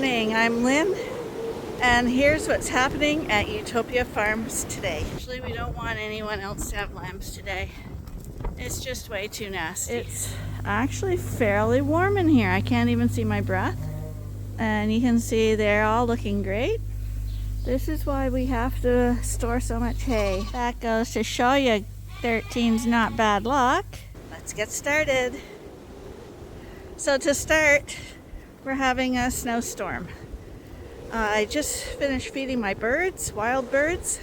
morning, I'm Lynn, and here's what's happening at Ewetopia Farms today. Actually, we don't want anyone else to have lambs today. It's just way too nasty. It's actually fairly warm in here. I can't even see my breath. And you can see they're all looking great. This is why we have to store so much hay. That goes to show you 13's not bad luck. Let's get started. So to start, we're having a snowstorm. I just finished feeding my birds, wild birds,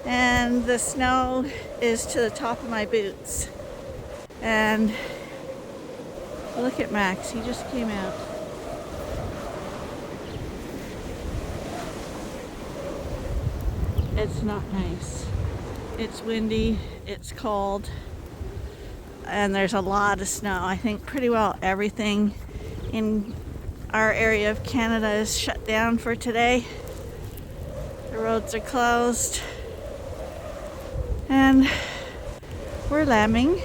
and the snow is to the top of my boots. And look at Max, he just came out. It's not nice. It's windy, it's cold, and there's a lot of snow. I think pretty well everything in our area of Canada is shut down for today. The roads are closed, and we're lambing.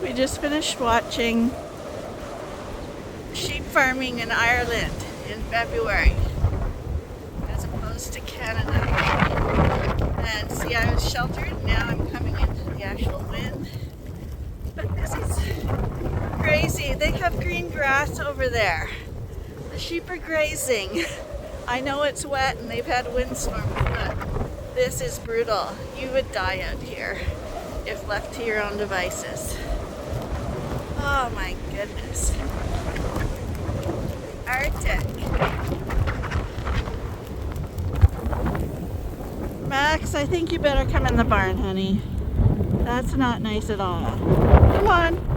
We just finished watching sheep farming in Ireland in February as opposed to Canada. And see, I was sheltered, now I'm coming into the actual wind. But this is crazy. They have green grass over there. The sheep are grazing. I know it's wet and they've had windstorms, but this is brutal. You would die out here if left to your own devices. Oh my goodness. Arctic. Max, I think you better come in the barn, honey. That's not nice at all. Come on.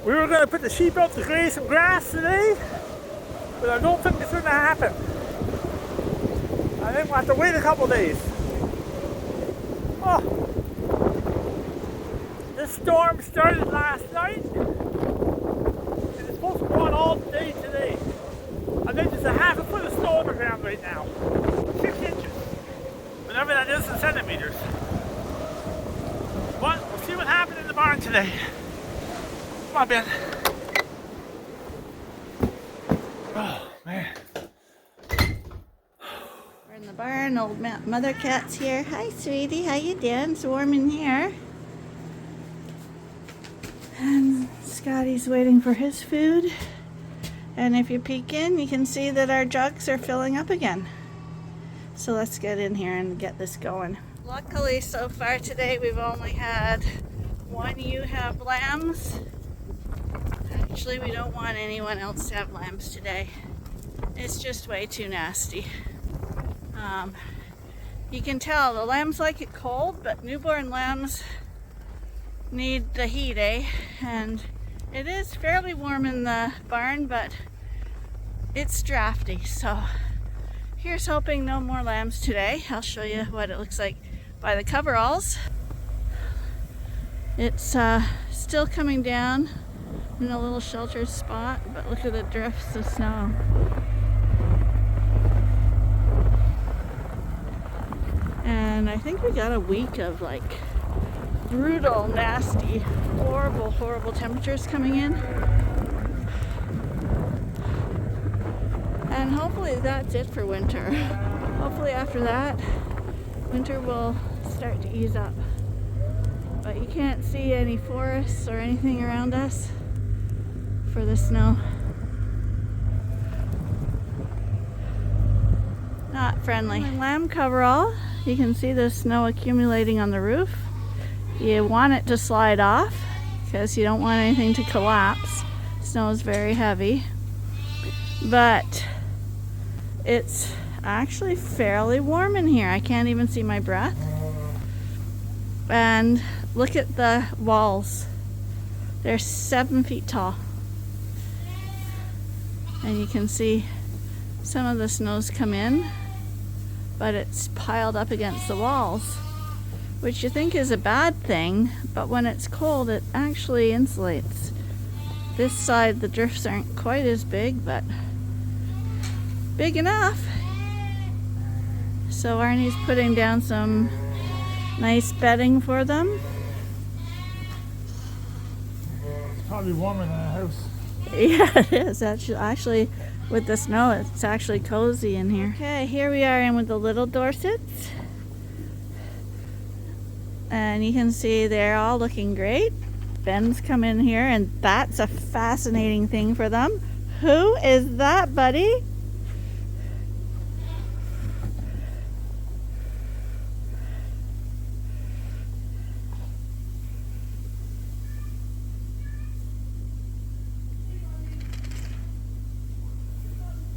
We were gonna put the sheep out to graze some grass today, but I don't think it's gonna happen. I think we'll have to wait a couple days. Oh, this storm started last night, and it's supposed to go on all day today. I think there's a half a foot of snow on the ground right now. 6 inches. Whatever that is in centimeters. But we'll see what happened in the barn today. Come on, Ben. Oh, man. We're in the barn. Old mother cat's here. Hi, sweetie. How you doing? It's warm in here. And Scotty's waiting for his food. And if you peek in, you can see that our jugs are filling up again. So let's get in here and get this going. Luckily, so far today, we've only had one ewe have lambs. Actually, we don't want anyone else to have lambs today. It's just way too nasty. You can tell the lambs like it cold, but newborn lambs need the heat, eh? And it is fairly warm in the barn, but it's drafty. So here's hoping no more lambs today. I'll show you what it looks like by the coveralls. It's still coming down in a little sheltered spot, but look at the drifts of snow. And I think we got a week of like brutal, nasty, horrible temperatures coming in. And hopefully that's it for winter. Hopefully after that, winter will start to ease up. But you can't see any forests or anything around us for the snow. Not friendly. Lamb coverall, you can see the snow accumulating on the roof. You want it to slide off because you don't want anything to collapse. Snow is very heavy, but it's actually fairly warm in here. I can't even see my breath. And look at the walls. They're 7 feet tall. And you can see some of the snow's come in, but it's piled up against the walls, which you think is a bad thing, but when it's cold, it actually insulates. This side, the drifts aren't quite as big, but big enough. So Arnie's putting down some nice bedding for them. It's probably warmer than a house. Yeah, it is. Actually, with the snow, it's actually cozy in here. Okay, here we are in with the little Dorsets. And you can see they're all looking great. Ben's come in here, and that's a fascinating thing for them. Who is that, buddy?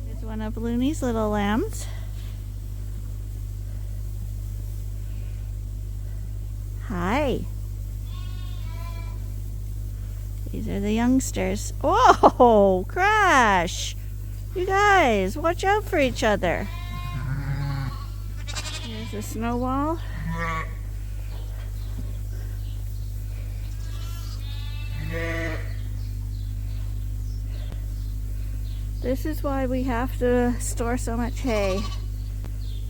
Here's one of Looney's little lambs. Hi. These are the youngsters. Whoa, crash! You guys, watch out for each other. Here's a snow wall. This is why we have to store so much hay.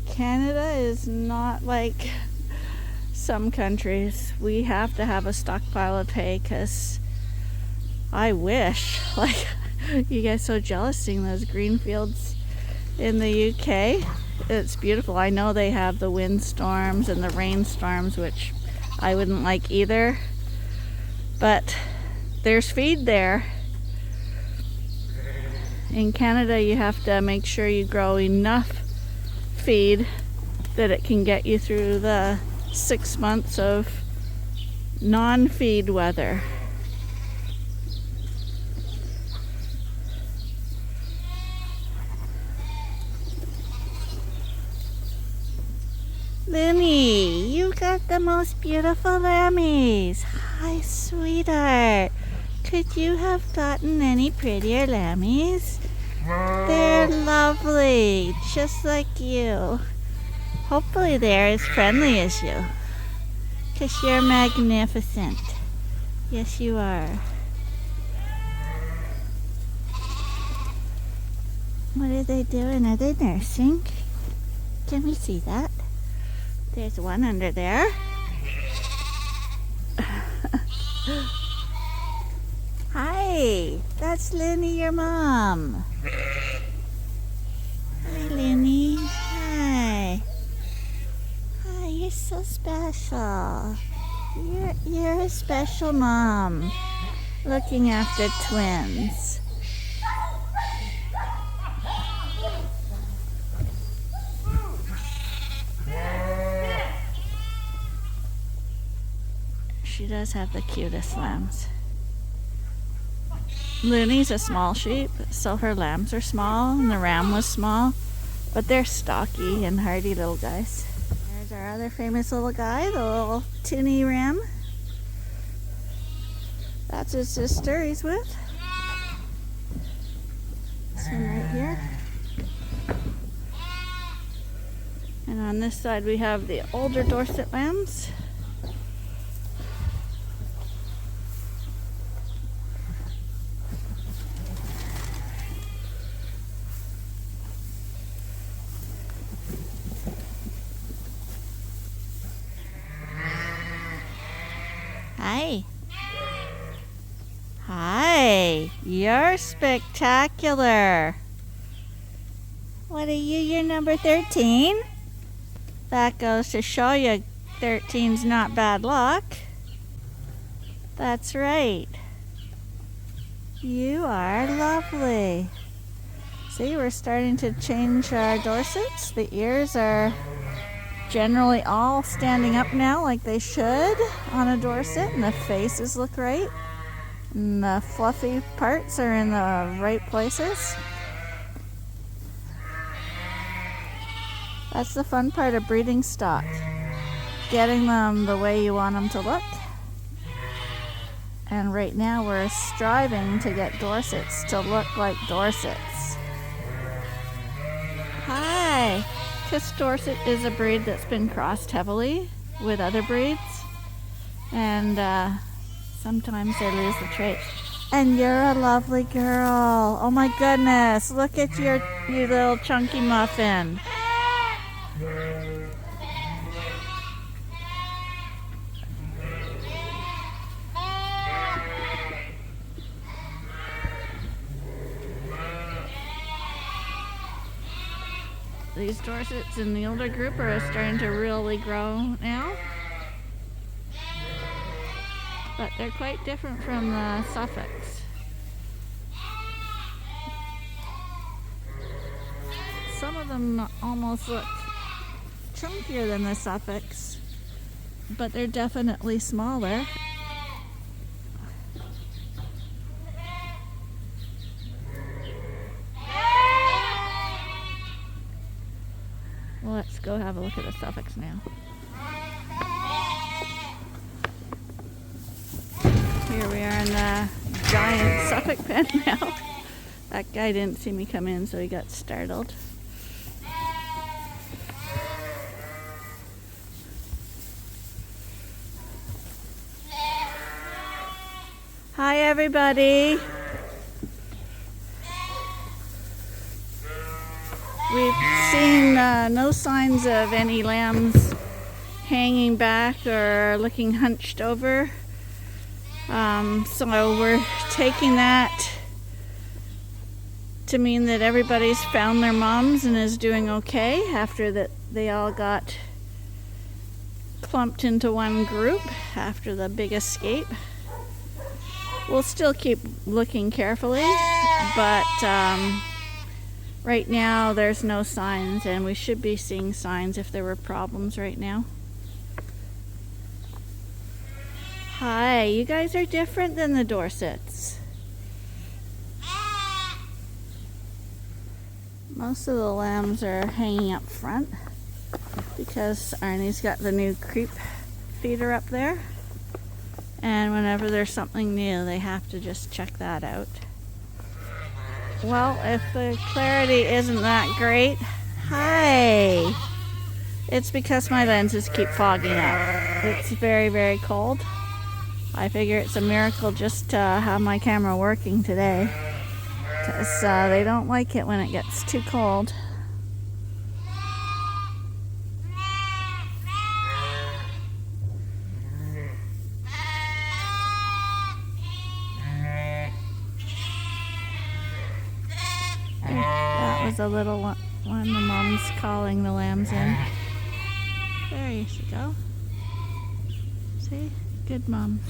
Canada is not like some countries. We have to have a stockpile of hay because I wish, like, you guys so jealous seeing those green fields in the UK. It's beautiful. I know they have the windstorms and the rainstorms, which I wouldn't like either, but there's feed there. In Canada, you have to make sure you grow enough feed that it can get you through the 6 months of non-feed weather. Looney, you got the most beautiful lammies. Hi, sweetheart. Could you have gotten any prettier lammies? They're lovely, just like you. Hopefully they're as friendly as you. 'Cause you're magnificent. Yes, you are. What are they doing? Are they nursing? Can we see that? There's one under there. Hi, that's Looney, your mom. Hi, Looney. Hi. Hi, you're so special. You're a special mom, looking after twins. She does have the cutest lambs. Looney's a small sheep, so her lambs are small, and the ram was small, but they're stocky and hardy little guys. There's our other famous little guy, the little tinny ram. That's his sister he's with. This one right here. And on this side we have the older Dorset lambs. Hi. Hi. You're spectacular. What are you? You're number 13? That goes to show you 13's not bad luck. That's right. You are lovely. See, we're starting to change our Dorsets. The ears are generally all standing up now like they should on a Dorset, and the faces look right, and the fluffy parts are in the right places. That's the fun part of breeding stock, getting them the way you want them to look. And right now we're striving to get Dorsets to look like Dorsets. Hi! Because Dorset is a breed that's been crossed heavily with other breeds, and sometimes they lose the trait. And you're a lovely girl. Oh my goodness, look at you little chunky muffin. These Dorsets in the older group are starting to really grow now. But they're quite different from the Suffolks. Some of them almost look chunkier than the Suffolks, but they're definitely smaller. Let's go have a look at the Suffolks now. Here we are in the giant Suffolk pen now. That guy didn't see me come in, so he got startled. Hi, everybody. We've seen no signs of any lambs hanging back or looking hunched over. So we're taking that to mean that everybody's found their moms and is doing okay after that they all got clumped into one group after the big escape. We'll still keep looking carefully, but right now there's no signs, and we should be seeing signs if there were problems right now. Hi, you guys are different than the Dorsets. Most of the lambs are hanging up front because Arnie's got the new creep feeder up there. And whenever there's something new, they have to just check that out. Well, if the clarity isn't that great, hi! It's because my lenses keep fogging up. It's very, very cold. I figure it's a miracle just to have my camera working today, because they don't like it when it gets too cold. That was a little one the mom's calling the lambs in. There you go. See? Good moms.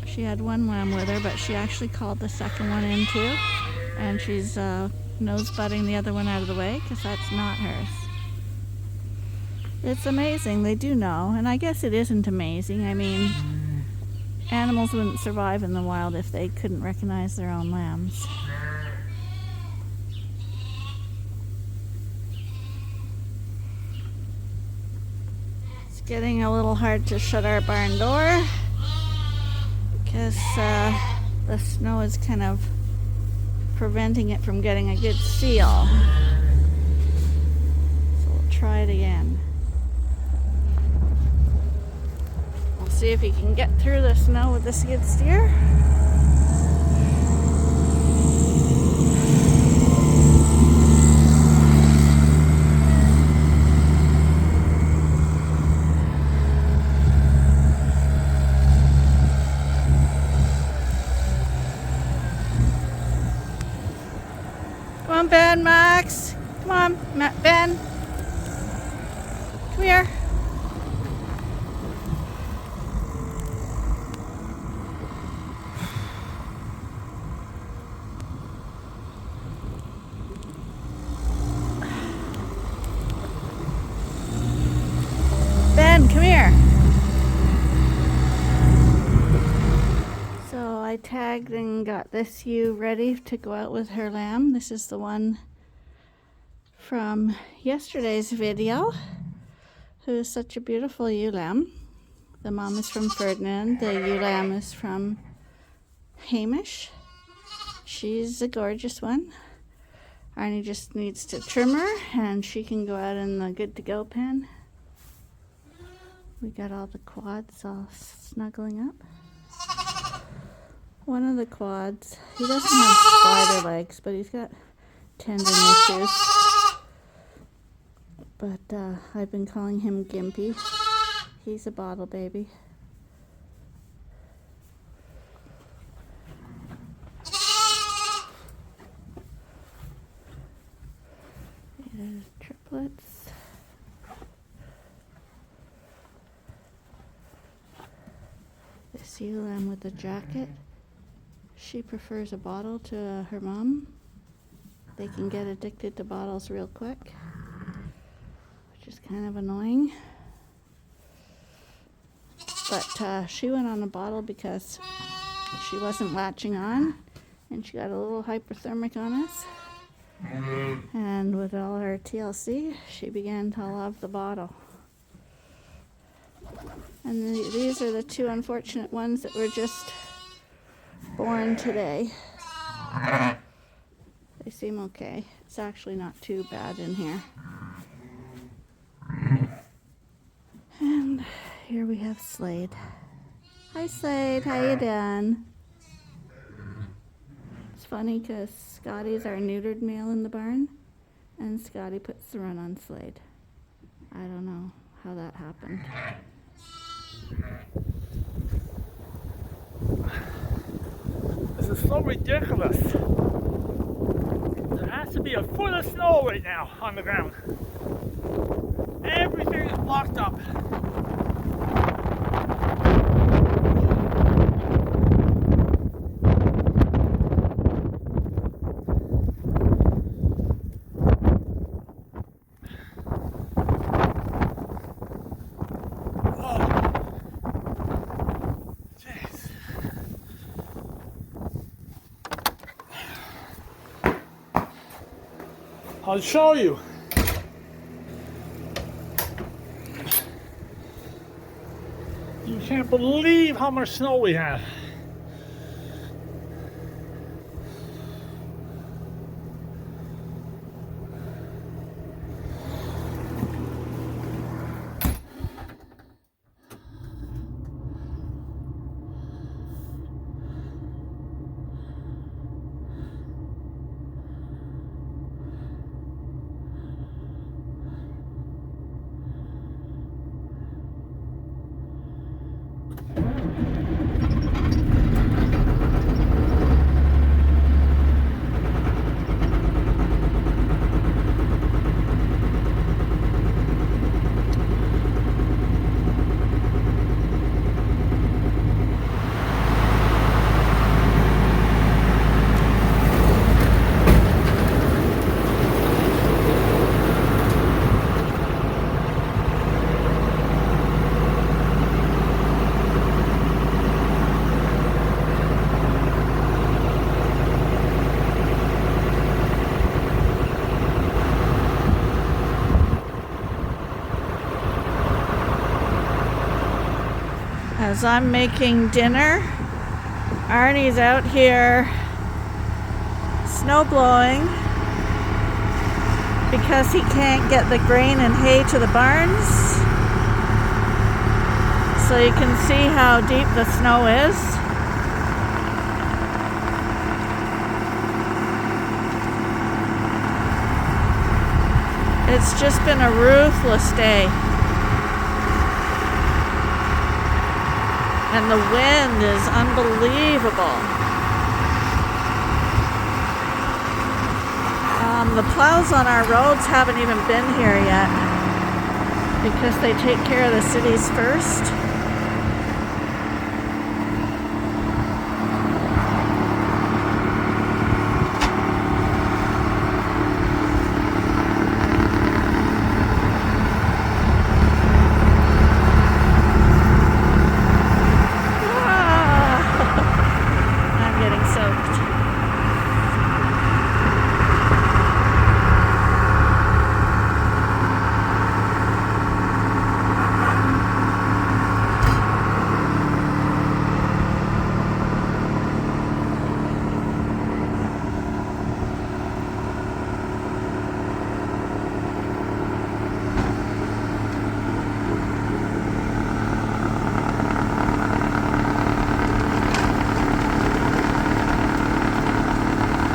She had one lamb with her, but she actually called the second one in too. And she's nose butting the other one out of the way because that's not hers. It's amazing. They do know. And I guess it isn't amazing. I mean, animals wouldn't survive in the wild if they couldn't recognize their own lambs. Getting a little hard to shut our barn door because the snow is kind of preventing it from getting a good seal. So we'll try it again. We'll see if he can get through the snow with the skid steer. Come on, Ben, Max. Come on, Ben. Come here. Ben, come here. So I tagged and got this ewe ready to go out with her lamb. This is the one from yesterday's video, who is such a beautiful ewe lamb. The mom is from Ferdinand. The ewe lamb is from Hamish. She's a gorgeous one. Arnie just needs to trim her and she can go out in the good to go pen. We got all the quads all snuggling up. One of the quads, he doesn't have spider legs, but he's got tendon issues. But I've been calling him Gimpy. He's a bottle baby. There's triplets. The sea lamb with a jacket. She prefers a bottle to her mom. They can get addicted to bottles real quick, which is kind of annoying. But she went on a bottle because she wasn't latching on, and she got a little hyperthermic on us. And with all her TLC, she began to love the bottle. And these are the two unfortunate ones that were just born today. They seem okay. It's actually not too bad in here. And here we have Slade. Hi Slade, how you doing? It's funny because Scotty's our neutered male in the barn, and Scotty puts the run on Slade. I don't know how that happened. This is so ridiculous. There has to be a foot of snow right now on the ground. Everything is blocked up. I'll show you. You can't believe how much snow we have. As I'm making dinner, Arnie's out here snow blowing because he can't get the grain and hay to the barns. So you can see how deep the snow is. It's just been a ruthless day. And the wind is unbelievable. The plows on our roads haven't even been here yet because they take care of the cities first.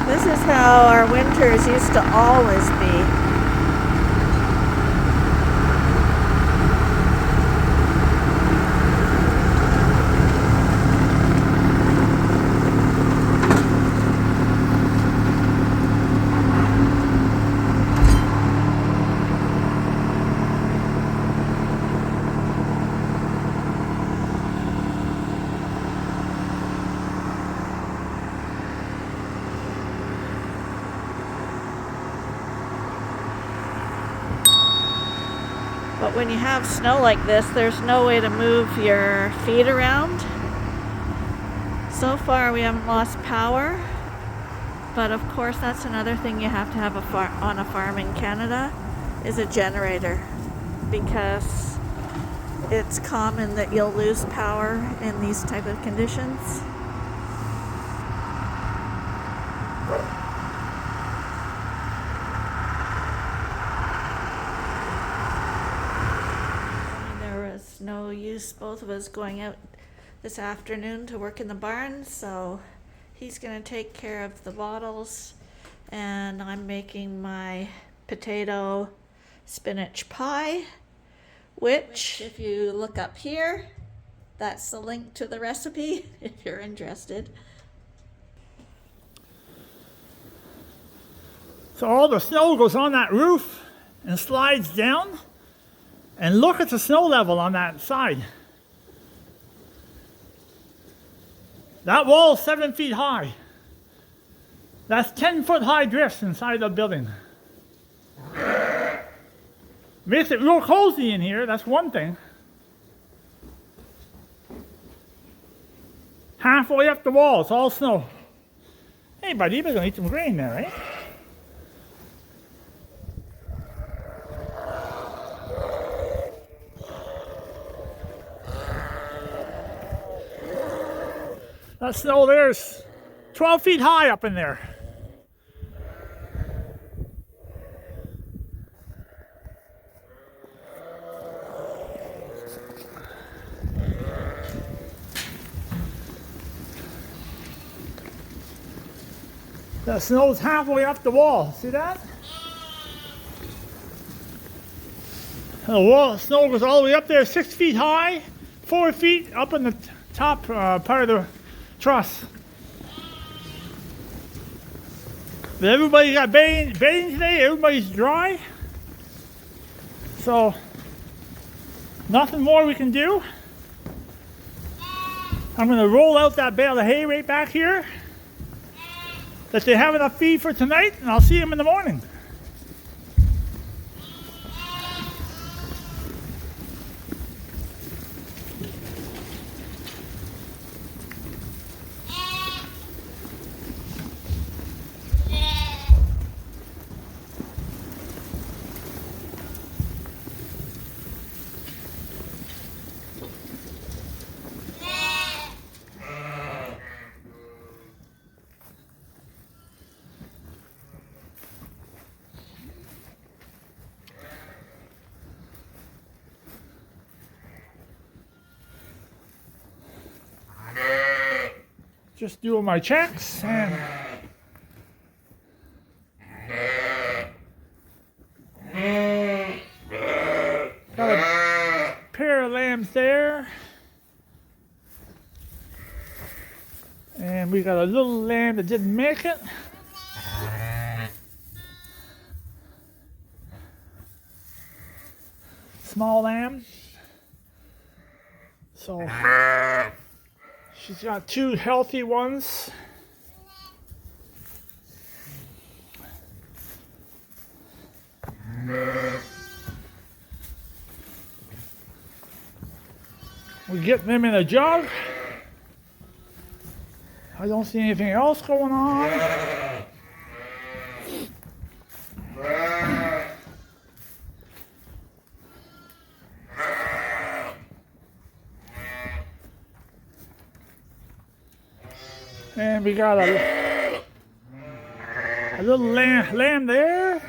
This is how our winters used to always be. But when you have snow like this, there's no way to move your feet around. So far we haven't lost power, but of course that's another thing you have to have on a farm in Canada is a generator, because it's common that you'll lose power in these type of conditions. There was no use both of us going out this afternoon to work in the barn, so he's going to take care of the bottles, and I'm making my potato spinach pie, which if you look up here, that's the link to the recipe if you're interested. So all the snow goes on that roof and slides down, and look at the snow level on that side. That wall is 7 feet high. That's 10-foot high drifts inside the building. Makes it real cozy in here, that's one thing. Halfway up the wall, it's all snow. Hey buddy, you're gonna eat some grain there, right? That snow there's 12 feet high up in there. That snow's halfway up the wall. See that? The snow goes all the way up there, 6 feet high, 4 feet up in the top part of the truss. But everybody got bathing today, everybody's dry. So, nothing more we can do. I'm going to roll out that bale of hay right back here. That they have enough feed for tonight, and I'll see them in the morning. Just doing my checks and got a pair of lambs there, and we got a little lamb that didn't make it. Small lamb. So she's got 2 healthy ones. We get them in a jug. I don't see anything else going on. And we got a little lamb there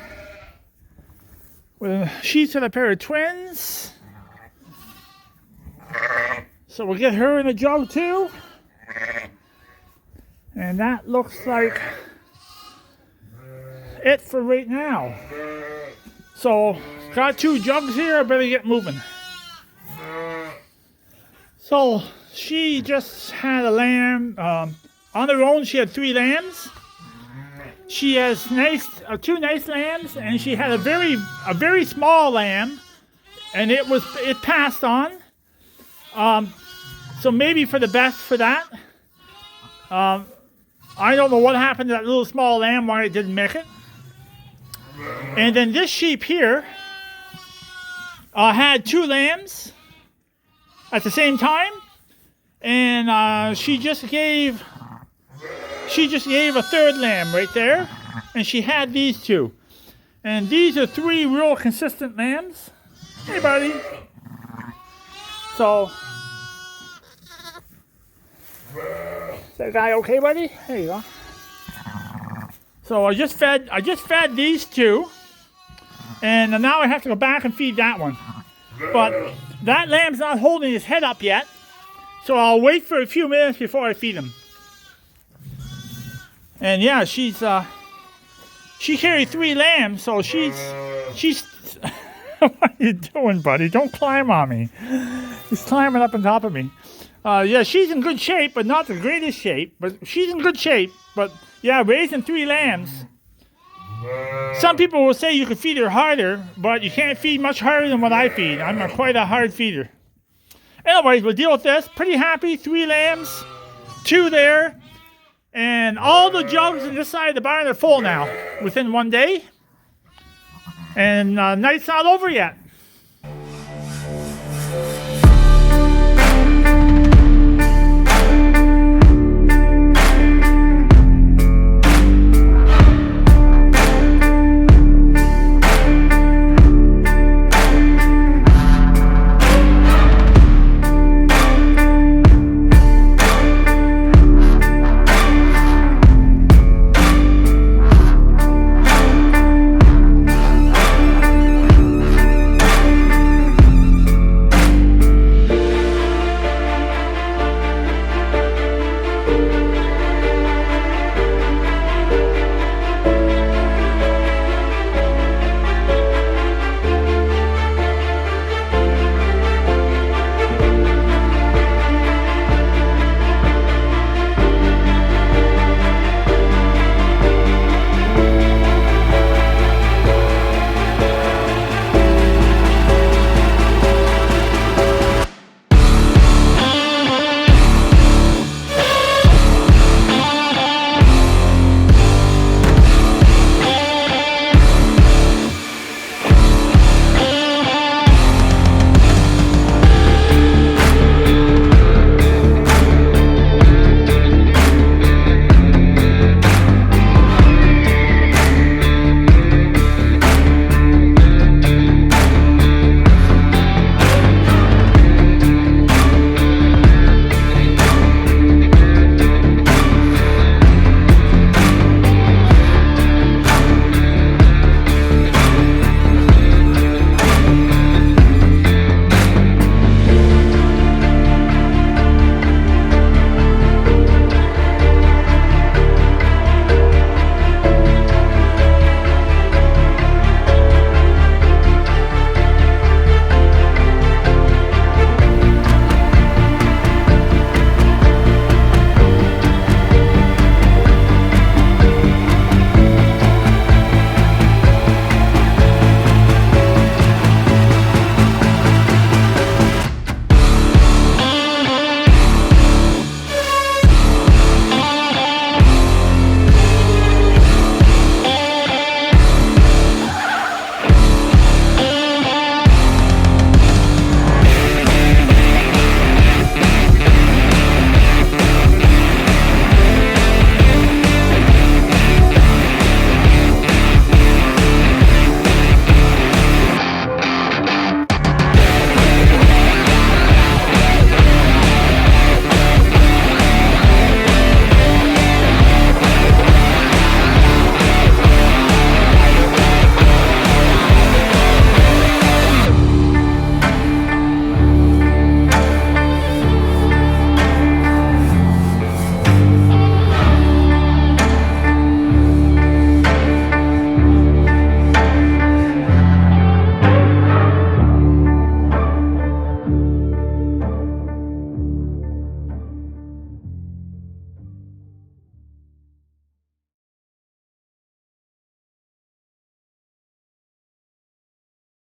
with she's and a pair of twins. So we'll get her in a jug too. And that looks like it for right now. So got 2 jugs here, I better get moving. So she just had a lamb. On her own, she had 3 lambs. She has 2 nice lambs, and she had a very small lamb, and it passed on. So maybe for the best for that. I don't know what happened to that little small lamb, why it didn't make it. And then this sheep here, had 2 lambs at the same time, and she just gave a 3rd lamb right there, and she had these 2. And these are 3 real consistent lambs. Hey, buddy. So, is that guy okay, buddy? There you go. So I just fed these 2, and now I have to go back and feed that one. But that lamb's not holding his head up yet, so I'll wait for a few minutes before I feed him. And yeah, she carried 3 lambs, so she's. What are you doing, buddy? Don't climb on me. He's climbing up on top of me. Yeah, she's in good shape, but not the greatest shape. But she's in good shape. But yeah, raising 3 lambs. Some people will say you could feed her harder, but you can't feed much harder than what I feed. I'm quite a hard feeder. Anyways, we'll deal with this. Pretty happy. 3 lambs, 2 there, and all the jugs on this side of the barn are full now within 1 day. And night's not over yet.